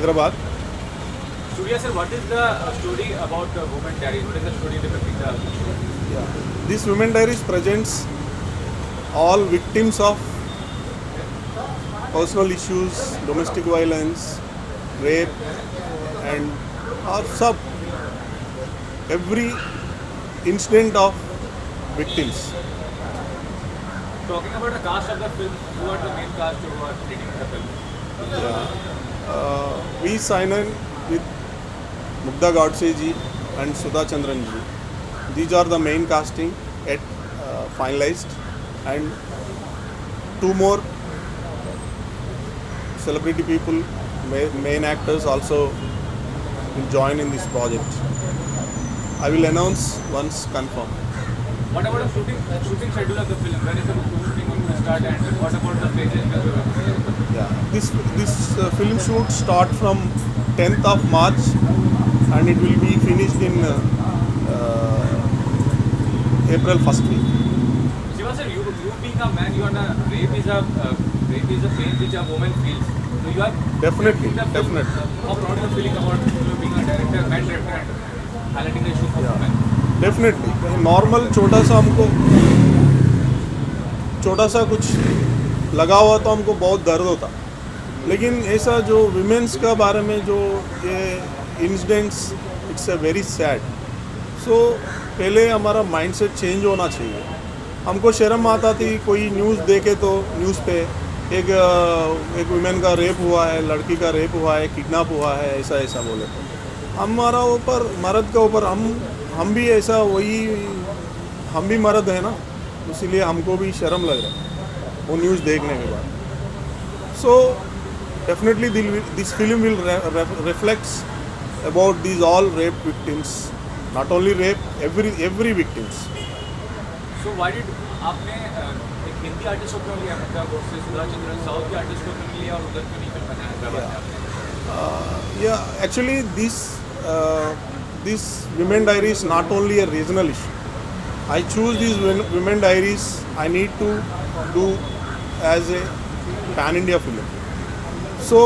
Hyderabad. Surya sir, what is the story about the women diary? What is the story depicting the? Yeah. This Women Diaries presents all victims of personal issues, domestic violence, rape, and or sub every incident of victims. Talking about the cast of the film, who are the main cast who are leading the film? We sign in with Mugdha Godse ji and Sudha Chandran ji. These are the main casting at finalized, and two more celebrity people, main actors also will join in this project. I will announce once confirmed. What about the shooting schedule of the film? When is the shooting going to start and what about the stages? Yeah, this film shoot start from 10th of March and it will be finished in April first week. Shiva sir, you being a man, you are a rape is a pain which a woman feels. So you are Definitely. How proud you are feeling about you being a director, man director, and highlighting the issue of women? Definitely normal छोटा सा कुछ लगा हुआ तो हमको बहुत दर्द होता, लेकिन ऐसा जो विमेंस का बारे में जो ये incidents, it's a very sad. So पहले हमारा माइंडसेट चेंज होना चाहिए. हमको शर्म आता थी कोई न्यूज़ देखे तो न्यूज़ पे एक वुमेन का रेप हुआ है, लड़की का रेप हुआ है, किडनैप हुआ है, ऐसा बोले तो हमारा ऊपर मर्द के ऊपर हम भी ऐसा वही, हम भी मर्द है ना, इसीलिए हमको भी शर्म लग रहा है वो न्यूज़ देखने के बाद. So definitely this film will reflects about these all rape victims, not only rape, every victims. So why did आपने एक हिंदी आर्टिस्ट को क्यों लिया, मुग्धा गोडसे, सुधा चंद्रन, साउथ के आर्टिस्ट को क्यों लिया और उधर क्यों नहीं फिल्म बनाया? Yeah, actually this Women Diaries is not only a regional issue. I choose these Women Diaries, I need to do as a pan-India film. So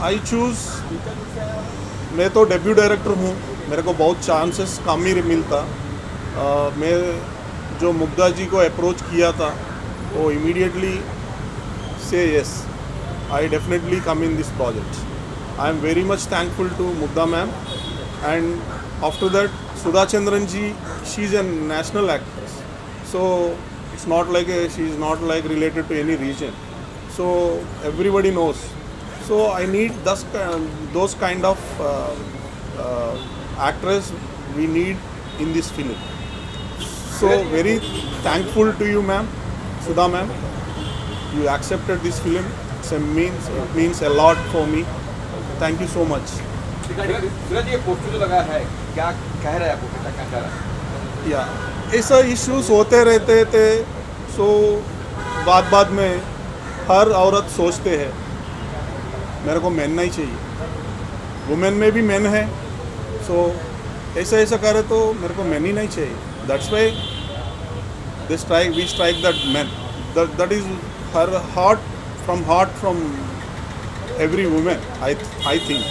I choose, मैं तो डेब्यू डायरेक्टर हूँ, मेरे को बहुत चांसेस कम ही मिलता. मैं जो मुग्धा जी को अप्रोच किया था वो इमीडिएटली से yes, I definitely come in this project. I am very much thankful to Mugdha ma'am. And after that, Sudha Chandran ji, she is a national actress. So it's not like she is not like related to any region. So everybody knows. So I need those kind of actress we need in this film. So very thankful to you, ma'am, Sudha ma'am. You accepted this film. It means a lot for me. Thank you so much. सूरज, ये poster जो लगा है क्या कह रहा है, आपको क्या कह रहा है? या ऐसा इश्यूज होते रहते थे. सो बात में हर औरत सोचते हैं मेरे को मैन नहीं चाहिए, वुमेन में भी मैन है. सो ऐसा करे तो मेरे को मैन ही नहीं चाहिए. That's why we strike that man. That is her heart from every women. I think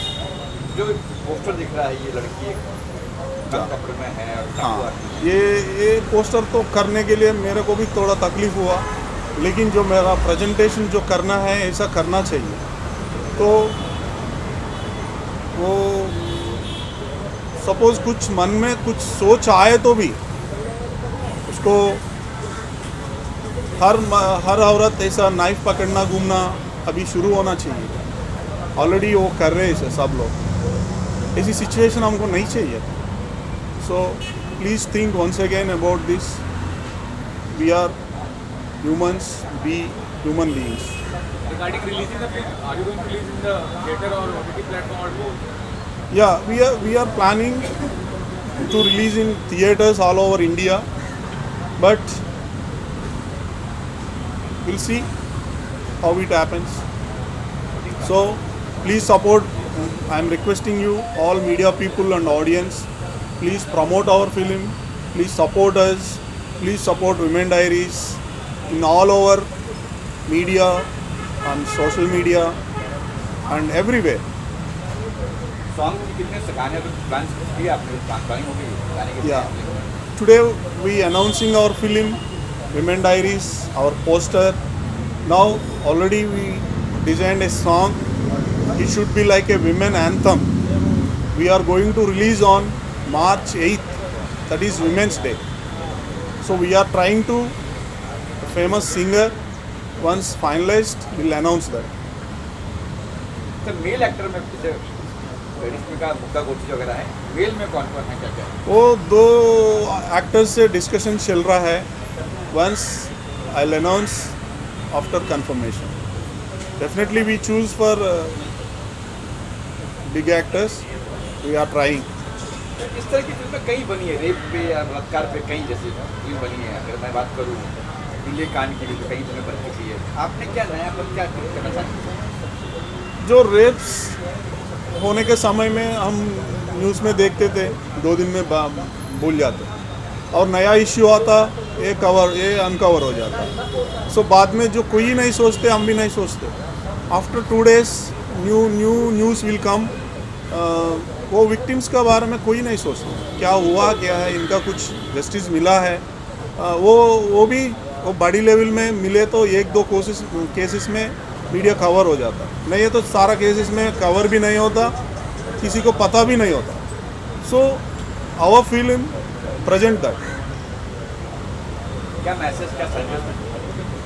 जो पोस्टर दिख रहा है, ये लड़की कपड़े में है और हाँ, ये पोस्टर तो करने के लिए मेरे को भी थोड़ा तकलीफ हुआ, लेकिन जो मेरा प्रेजेंटेशन जो करना है ऐसा करना चाहिए. तो वो सपोज कुछ मन में कुछ सोच आए तो भी उसको हर औरत ऐसा नाइफ पकड़ना घूमना अभी शुरू होना चाहिए. ऑलरेडी वो कर रहे हैं सब लोग. ऐसी सिचुएशन हमको नहीं चाहिए. So please think once again about this. We are humans, be human beings. Regarding releasing the film, are you going to release in the theater or OTT platform or both? Yeah, we are planning to release in theaters all over India, but we'll see how it happens. So please support. I'm requesting you, all media people and audience, please promote our film. Please support us. Please support Women Diaries in all over media, on social media. and everywhere. Song की कितने से गाने अभी plan किए आपने? Planning हो गई गाने के? Yeah. Today we announcing our film, Women Diaries, our poster. Now already we designed a song. It should be like a women anthem. We are going to release on March 8th. That is Women's Day. So we are trying to, a famous singer, once finalized, will announce that. तो male actor में जैसे करिश्मा का मुक्ता गोची वगैरह है, mail में कौन कौन है, क्या क्या है? वो 2 एक्टर्स से डिस्कशन चल रहा है. Once I will announce after confirmation. Definitely we choose for big actors. We are trying. इस तरह की फिल्में कई बनी है, रेप पे या बलात्कार पे कई जैसे फिल्म बनी है. अगर मैं बात करूँ दिले कान की भी तो कई फिल्में बन चुकी है. आपने क्या नया पर क्या करना चाहते हैं? जो रेप्स होने के समय में हम न्यूज़ में देखते थे, 2 दिन में भूल जाते, और नया इश्यू आता, ये अनकवर हो जाता. सो बाद में जो कोई नहीं सोचते, हम भी नहीं सोचते. After 2 days new news will come. वो विक्टिम्स के बारे में कोई नहीं सोचता, क्या हुआ, क्या है, इनका कुछ जस्टिस मिला है. वो भी वो बड़ी लेवल में मिले तो 1-2 केसेस में मीडिया कवर हो जाता. नहीं है तो सारा केसेस में कवर भी नहीं होता, किसी को पता भी नहीं होता. So our film present that. क्या मैसेज, क्या संदेश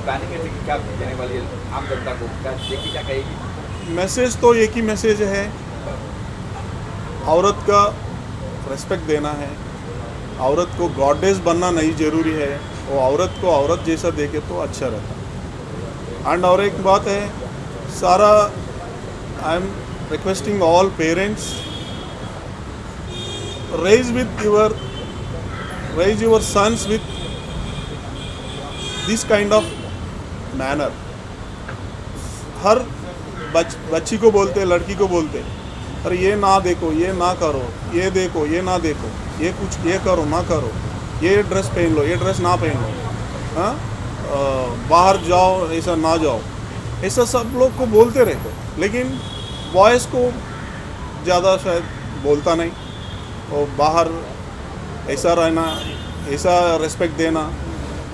गाने के क्या देने वाली है आम जनता को? क्या देखिए, क्या कहेगी? मैसेज तो एक ही मैसेज है, औरत का रेस्पेक्ट देना है. औरत को गॉडेस बनना नहीं ज़रूरी है, वो औरत को औरत जैसा देखे तो अच्छा रहता. एंड और एक बात है, सारा I am requesting all parents, raise your sons with this kind of manner. हर बच्ची को बोलते, लड़की को बोलते, अरे ये ना देखो, ये ना करो, ये देखो, ये ना देखो, ये कुछ ये करो ना करो, ये ड्रेस पहन लो, ये ड्रेस ना पहन लो, हाँ, बाहर जाओ, ऐसा ना जाओ, ऐसा सब लोग को बोलते रहते. लेकिन बॉयज़ को ज़्यादा शायद बोलता नहीं. और बाहर ऐसा रहना, ऐसा रिस्पेक्ट देना,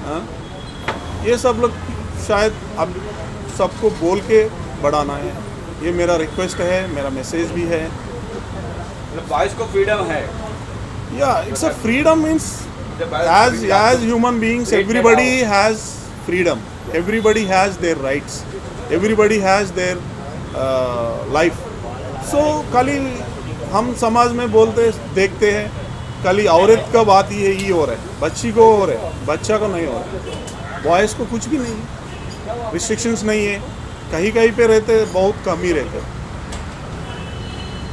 हाँ, ये सब लोग शायद अब सबको बोल के बढ़ाना है. ये मेरा रिक्वेस्ट है, मेरा मैसेज भी है. बॉयज़ को फ्रीडम है. या it's a freedom means as human beings, everybody has freedom, everybody has their rights, everybody has their life. So खाली हम समाज में बोलते देखते हैं, खाली औरत का बात ही हो रहा है, बच्ची को हो रहा है, बच्चा को नहीं हो रहा है. बॉयज़ को कुछ भी नहीं, रिस्ट्रिक्शंस नहीं है, कहीं कहीं पे रहते, बहुत कम ही रहते.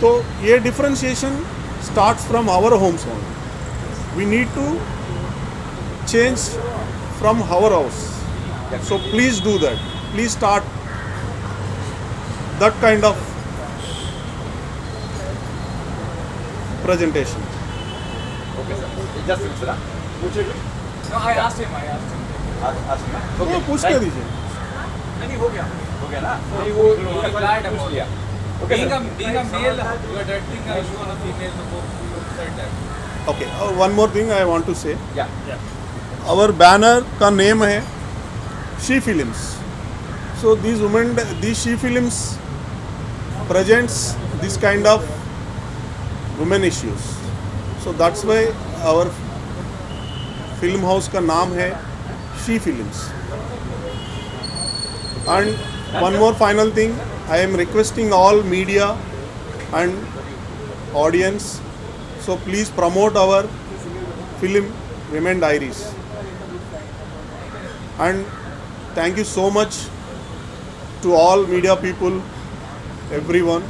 तो ये differentiation starts from our homes only. We need to change from our house. So please do that. Please start that kind of presentation. Okay, sir. Just sir. पूछे? No, I asked him. आज ना. तो पूछ के दीजिए. नहीं, हो गया. हो गया ना. नहीं, वो replied पूछ लिया. Okay, being a male, you are directing a issue on a female, so you said that. Okay. One more thing I want to say. Yeah. Our banner का name है She Films. So these She Films presents this kind of women issues. So that's why our film house का नाम है She Films. And one more final thing, I am requesting all media and audience, so please promote our film Women Diaries. And thank you so much to all media people, everyone,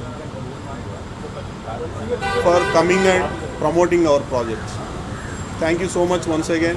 for coming and promoting our project. Thank you so much once again.